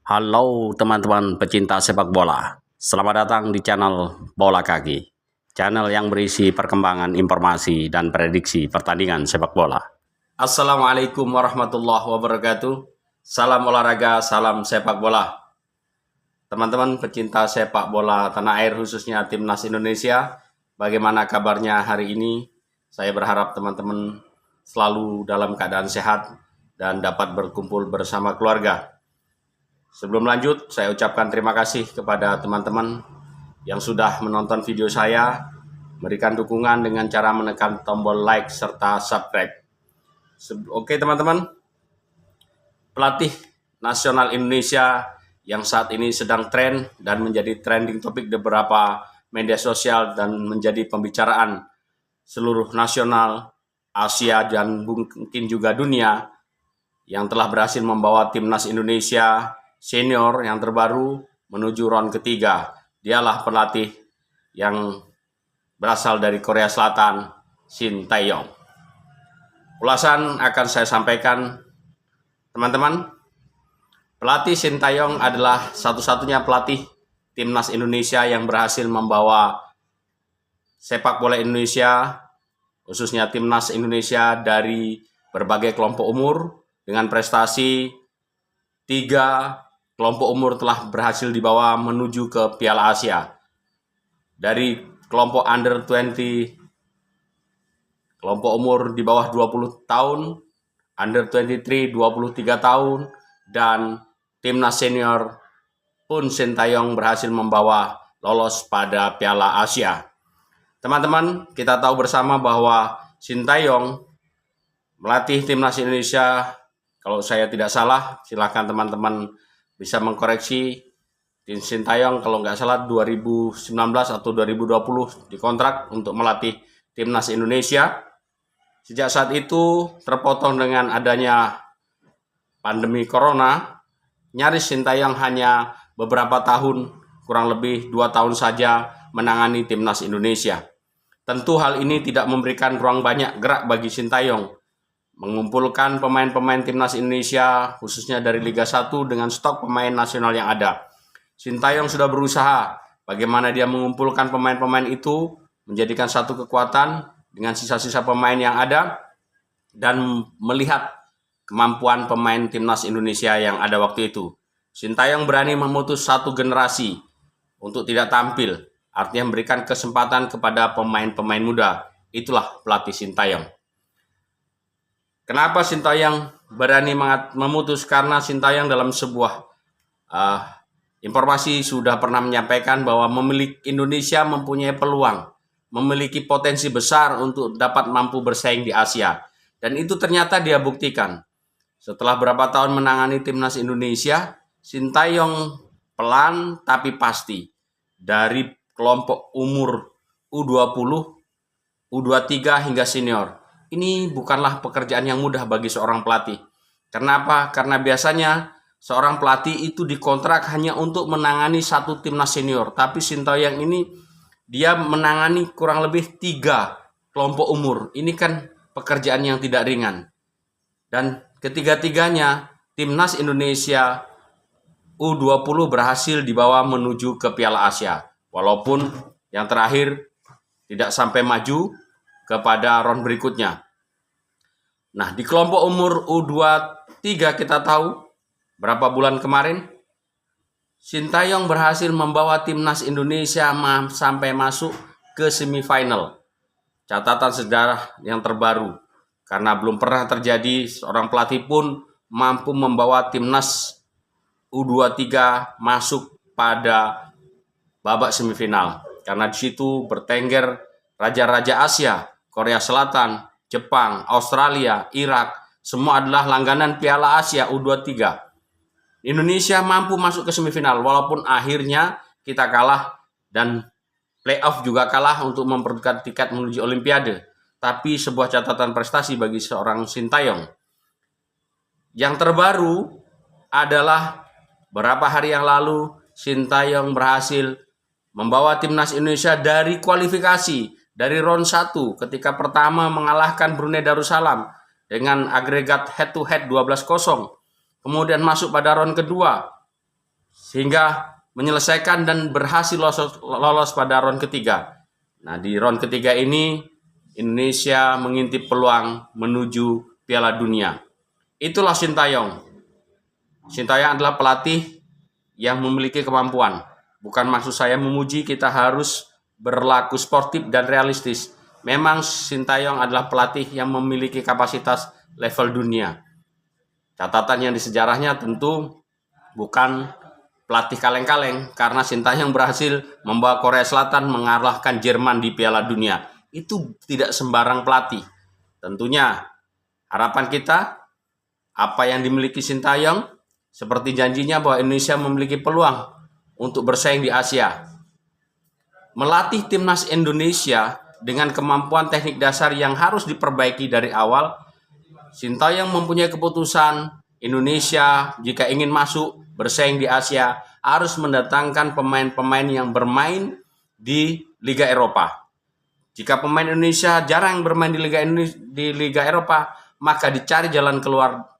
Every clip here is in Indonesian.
Halo teman-teman pecinta sepak bola, selamat datang di channel Bola Kaki, channel yang berisi perkembangan informasi dan prediksi pertandingan sepak bola. Assalamualaikum warahmatullahi wabarakatuh, salam olahraga, salam sepak bola. Teman-teman pecinta sepak bola tanah air khususnya Timnas Indonesia, bagaimana kabarnya hari ini? Saya berharap teman-teman selalu dalam keadaan sehat dan dapat berkumpul bersama keluarga. Sebelum lanjut, saya ucapkan terima kasih kepada teman-teman yang sudah menonton video saya, berikan dukungan dengan cara menekan tombol like serta subscribe. Oke teman-teman, pelatih nasional Indonesia yang saat ini sedang tren dan menjadi trending topik di beberapa media sosial dan menjadi pembicaraan seluruh nasional, Asia, dan mungkin juga dunia, yang telah berhasil membawa timnas Indonesia senior yang terbaru menuju round ketiga. Dialah pelatih yang berasal dari Korea Selatan, Shin Tae-yong. Ulasan akan saya sampaikan, teman-teman. Pelatih Shin Tae-yong adalah satu-satunya pelatih timnas Indonesia yang berhasil membawa sepak bola Indonesia, khususnya timnas Indonesia, dari berbagai kelompok umur dengan prestasi 3 kelompok umur telah berhasil dibawa menuju ke Piala Asia. Dari kelompok under 20, kelompok umur di bawah 20 tahun, under 23, 23 tahun, dan timnas senior pun Shin Tae-yong berhasil membawa lolos pada Piala Asia. Teman-teman, kita tahu bersama bahwa Shin Tae-yong melatih timnas Indonesia, kalau saya tidak salah, silakan teman-teman bisa mengkoreksi, Shin Tae-yong kalau nggak salah 2019 atau 2020 dikontrak untuk melatih timnas Indonesia. Sejak saat itu terpotong dengan adanya pandemi corona, nyaris Shin Tae-yong hanya beberapa tahun, kurang lebih 2 tahun saja menangani timnas Indonesia. Tentu hal ini tidak memberikan ruang banyak gerak bagi Shin Tae-yong mengumpulkan pemain-pemain timnas Indonesia khususnya dari Liga 1 dengan stok pemain nasional yang ada. Shin Tae-yong sudah berusaha bagaimana dia mengumpulkan pemain-pemain itu, menjadikan satu kekuatan dengan sisa-sisa pemain yang ada dan melihat kemampuan pemain timnas Indonesia yang ada waktu itu. Shin Tae-yong berani memutus satu generasi untuk tidak tampil, artinya memberikan kesempatan kepada pemain-pemain muda. Itulah pelatih Shin Tae-yong. Kenapa Shin Tae-yong berani memutus? Karena Shin Tae-yong dalam sebuah informasi sudah pernah menyampaikan bahwa Indonesia mempunyai peluang, memiliki potensi besar untuk dapat mampu bersaing di Asia. Dan itu ternyata dia buktikan. Setelah berapa tahun menangani timnas Indonesia, Shin Tae-yong pelan tapi pasti dari kelompok umur U20, U23 hingga senior. Ini bukanlah pekerjaan yang mudah bagi seorang pelatih. Kenapa? Karena biasanya seorang pelatih itu dikontrak hanya untuk menangani satu timnas senior. Tapi Shin Tae-yong ini dia menangani kurang lebih 3 kelompok umur. Ini kan pekerjaan yang tidak ringan. Dan ketiga-tiganya timnas Indonesia U20 berhasil dibawa menuju ke Piala Asia. Walaupun yang terakhir tidak sampai maju kepada round berikutnya. Nah, di kelompok umur U23 kita tahu berapa bulan kemarin Shin Tae-yong berhasil membawa timnas Indonesia sampai masuk ke semifinal. Catatan sejarah yang terbaru karena belum pernah terjadi seorang pelatih pun mampu membawa timnas U23 masuk pada babak semifinal. Karena di situ bertengger raja-raja Asia, Korea Selatan, Jepang, Australia, Irak, semua adalah langganan Piala Asia U23. Indonesia mampu masuk ke semifinal walaupun akhirnya kita kalah dan playoff juga kalah untuk memperebutkan tiket menuju Olimpiade. Tapi sebuah catatan prestasi bagi seorang Shin Tae-yong. Yang terbaru adalah beberapa hari yang lalu Shin Tae-yong berhasil membawa timnas Indonesia dari kualifikasi dari round 1 ketika pertama mengalahkan Brunei Darussalam dengan agregat head to head 12-0. Kemudian masuk pada round kedua sehingga menyelesaikan dan berhasil lolos pada round ketiga. Nah, di round ketiga ini Indonesia mengintip peluang menuju Piala Dunia. Itulah Sintayong. Sintayong adalah pelatih yang memiliki kemampuan. Bukan maksud saya memuji, kita harus berlaku sportif dan realistis. Memang Sintayong adalah pelatih yang memiliki kapasitas level dunia. Catatan yang di sejarahnya tentu bukan pelatih kaleng-kaleng, karena Sintayong berhasil membawa Korea Selatan mengalahkan Jerman di Piala Dunia. Itu tidak sembarang pelatih. Tentunya harapan kita, apa yang dimiliki Sintayong, seperti janjinya bahwa Indonesia memiliki peluang untuk bersaing di Asia. Melatih timnas Indonesia dengan kemampuan teknik dasar yang harus diperbaiki dari awal, Sintayong mempunyai keputusan Indonesia jika ingin masuk bersaing di Asia harus mendatangkan pemain-pemain yang bermain di Liga Eropa. Jika pemain Indonesia jarang bermain di Liga Eropa, maka dicari jalan keluar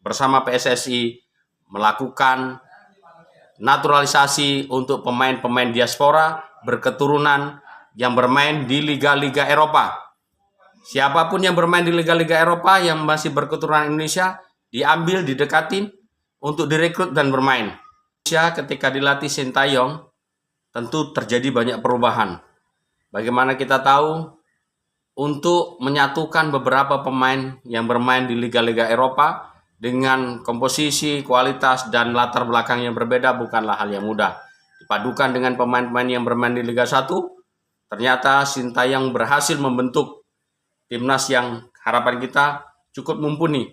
bersama PSSI melakukan naturalisasi untuk pemain-pemain diaspora berketurunan yang bermain di liga-liga Eropa. Siapapun yang bermain di liga-liga Eropa yang masih berketurunan Indonesia diambil, didekatin untuk direkrut dan bermain. Indonesia ketika dilatih Sintayong tentu terjadi banyak perubahan. Bagaimana kita tahu, untuk menyatukan beberapa pemain yang bermain di liga-liga Eropa dengan komposisi, kualitas, dan latar belakang yang berbeda bukanlah hal yang mudah. Dipadukan dengan pemain-pemain yang bermain di Liga 1, ternyata Sintayong berhasil membentuk timnas yang harapan kita cukup mumpuni.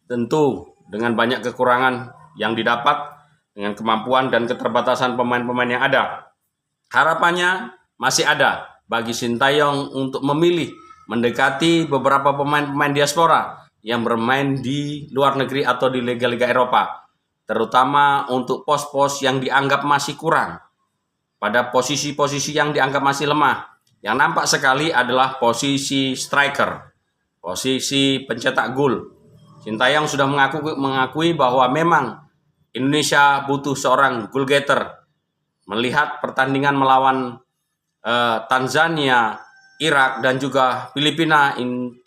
Tentu dengan banyak kekurangan yang didapat, dengan kemampuan dan keterbatasan pemain-pemain yang ada. Harapannya masih ada bagi Sintayong untuk memilih mendekati beberapa pemain-pemain diaspora yang bermain di luar negeri atau di liga-liga Eropa, terutama untuk pos-pos yang dianggap masih kurang. Pada posisi-posisi yang dianggap masih lemah, yang nampak sekali adalah posisi striker, posisi pencetak gol. Sintayong sudah mengakui bahwa memang Indonesia butuh seorang goal getter. Melihat pertandingan melawan Tanzania, Irak, dan juga Filipina,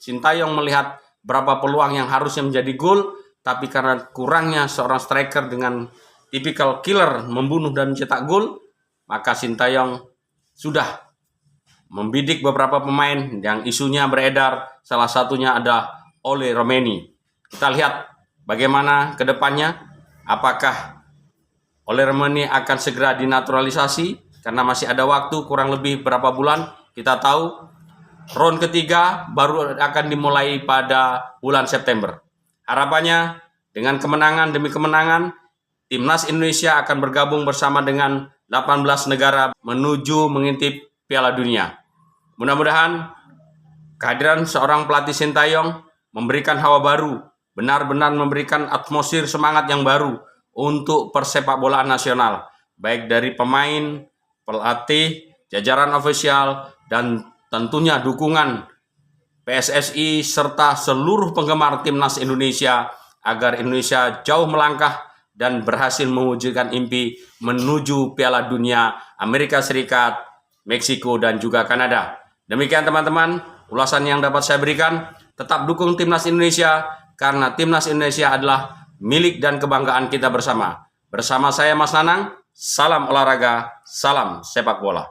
Sintayong melihat berapa peluang yang harusnya menjadi gol, tapi karena kurangnya seorang striker dengan tipikal killer membunuh dan mencetak gol, maka Sintayong sudah membidik beberapa pemain yang isunya beredar, salah satunya ada Ole Romeni. Kita lihat bagaimana ke depannya, apakah Ole Romeni akan segera dinaturalisasi, karena masih ada waktu kurang lebih berapa bulan. Kita tahu round ketiga baru akan dimulai pada bulan September. Harapannya dengan kemenangan demi kemenangan, timnas Indonesia akan bergabung bersama dengan 18 negara menuju mengintip Piala Dunia. Mudah-mudahan kehadiran seorang pelatih Sintayong memberikan hawa baru, benar-benar memberikan atmosfer semangat yang baru untuk persepak bolaan nasional, baik dari pemain, pelatih, jajaran ofisial, dan tentunya dukungan PSSI serta seluruh penggemar timnas Indonesia agar Indonesia jauh melangkah dan berhasil mewujudkan impi menuju Piala Dunia Amerika Serikat, Meksiko, dan juga Kanada. Demikian teman-teman ulasan yang dapat saya berikan. Tetap dukung timnas Indonesia karena timnas Indonesia adalah milik dan kebanggaan kita bersama. Bersama saya Mas Nanang, salam olahraga, salam sepak bola.